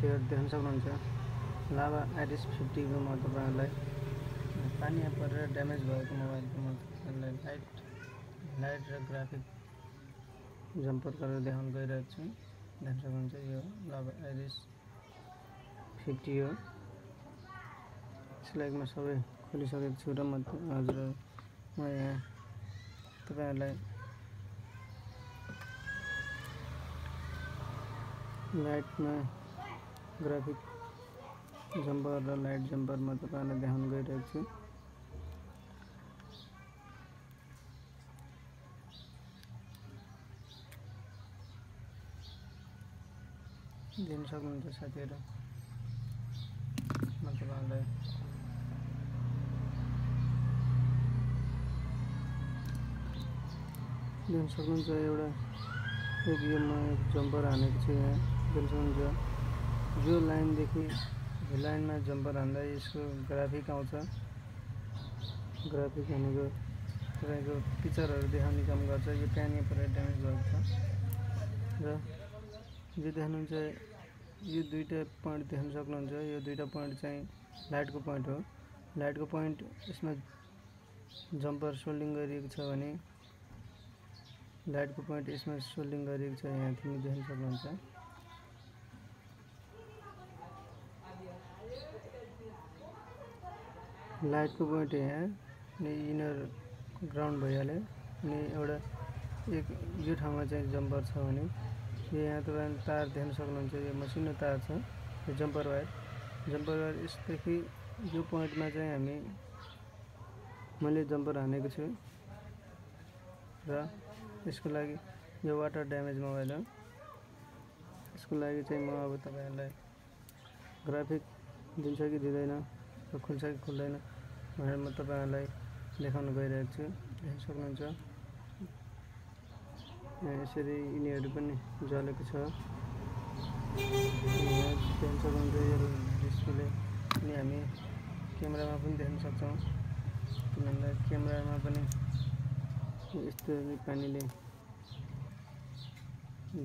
साथीहरु देख्न सक्नुहुन्छ लाभा iris50 को म तपाईहरुलाई पानी परेर ड्यामेज भएको मोबाइलको म तपाईहरुलाई लाइट र ग्राफिक जम्पर गरेर देखाउन गइरहेको छु। देख्न सक्नुहुन्छ यो लाभा iris50 हो। यसलाई म सबै खोलिसकेको छु र म यहाँ तपाईहरुलाई लाइटमा ग्राफिक जम्पर र लाइट जम्पर म तपाईहरुलाई देखाउन गइरहेको छु। देख्न सक्नुहुन्छ साथीहरु म तपाईहरुलाई देख्न सक्नुहुन्छ एउटा एक यो म जम्पर हानेको छु। यहाँ देख्न सक्नुहुन्छ यो लाइनदेखि यो लाइनमा जम्पर हान्दा यसको ग्राफिक आउँछ। ग्राफिक भनेको तपाईको पिक्चरहरु देखाउने काम गर्छ। यो पानी परेर ड्यामेज भएको छ र यो देख्नुहुन्छ यो दुईटा पोइन्ट देख्न सक्नुहुन्छ। यो दुईटा पोइन्ट चाहिँ लाइटको पोइन्ट हो। लाइटको पोइन्ट यसमा जम्पर सोल्डिङ गरिएको छ भने लाइटको पोइन्ट यसमा सोल्डिङ गरिएको छ। यहाँ तिमी देख्न सक्नुहुन्छ। लाइटको पोइन्ट यहाँ अनि इनर ग्राउन्ड भइहाल्यो अनि एउटा एक यो ठाउँमा चाहिँ जम्पर छ भने यो यहाँ तपाईले तार देख्न सक्नुहुन्छ। यो मसिनो तार छ यो जम्पर वायर यसदेखि यो पोइन्टमा चाहिँ मैले जम्पर हानेको छु र यसको लागि यो वाटर ड्यामेज मोबाइल हो। यसको लागि चाहिँ म अब तपाईहरुलाई ग्राफिक दिन्छ कि दिँदैन र खुल्छ कि खुल्दैन भनेर म तपाईहरुलाई देखाउन गइरहेको छु। देख्न सक्नुहुन्छ यसरी यिनीहरु पनि जलेको छ। यहाँ देख्न सक्नुहुन्छ यो डिस्प्ले अनि हामी क्यामेरामा पनि देख्न सक्छौं। किनभने क्यामेरामा पनि यस्तो पानीले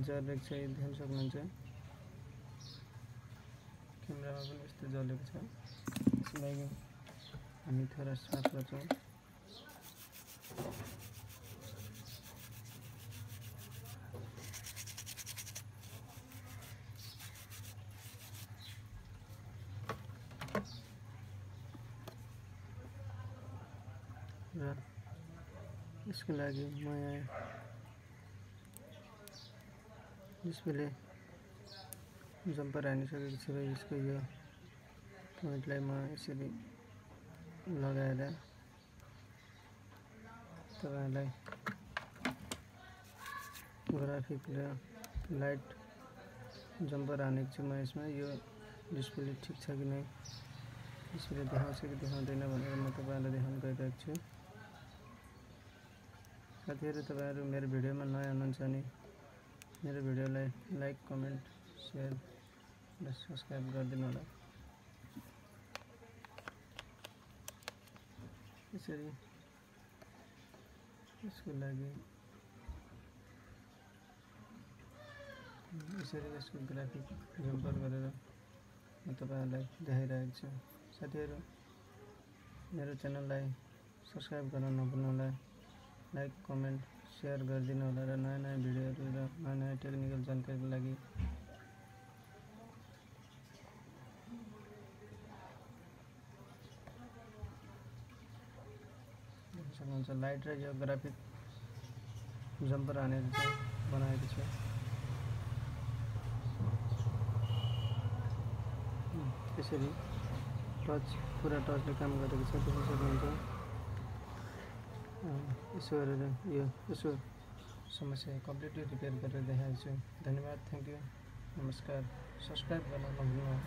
जलेको छ। देख्न सक्नुहुन्छ क्यामेरामा पनि यस्तो जलेको छ। यसलाई हामी थोरै साफ गर्छौं। र यसको लागि म यहाँ डिस्प्ले जम्पर हानिसकेको छु र यसको यो पोइन्टलाई म यसरी लगाएर तपाईहरुलाई ग्राफिक र लाइट जम्पर हानेको छु। म यसमा यो डिस्प्ले ठीक छ कि नै डिस्प्ले देखाउँछ कि देखाउँदैन भनेर म तपाईहरुलाई देखाउन गइरहेको छु। साथीहरु तपाईहरु मेरो भिडियोमा नयाँ हुनुहुन्छ भने मेरो भिडियोलाई लाइक कमेन्ट शेयर र सब्स्क्राइब गरिदिनु होला। यसरी यसको लागि यसको ग्राफिक जम्पर गरेर म तपाईहरुलाई देखाइरहेको छु। साथीहरु मेरो च्यानललाई सब्स्क्राइब गर्न नभुल्नु होला। लाइक कमेन्ट शेयर गरिदिनु होला र नयाँ भिडियोहरु र नयाँ टेक्निकल जानकारीको लागि देख्न सक्नुहुन्छ लाइट र यो ग्राफिक जम्पर हानेर चाहिँ बनाएको छु। यसरी पुरा टचले काम गरेको छ। देख्न सक्नुहुन्छ यसो गरेर यसो समस्या कम्प्लिटली रिपेयर गरेर देखाएको छु। धन्यवाद, थ्यांक यू, नमस्कार। सब्स्क्राइब गर्न नभुल्नु होला।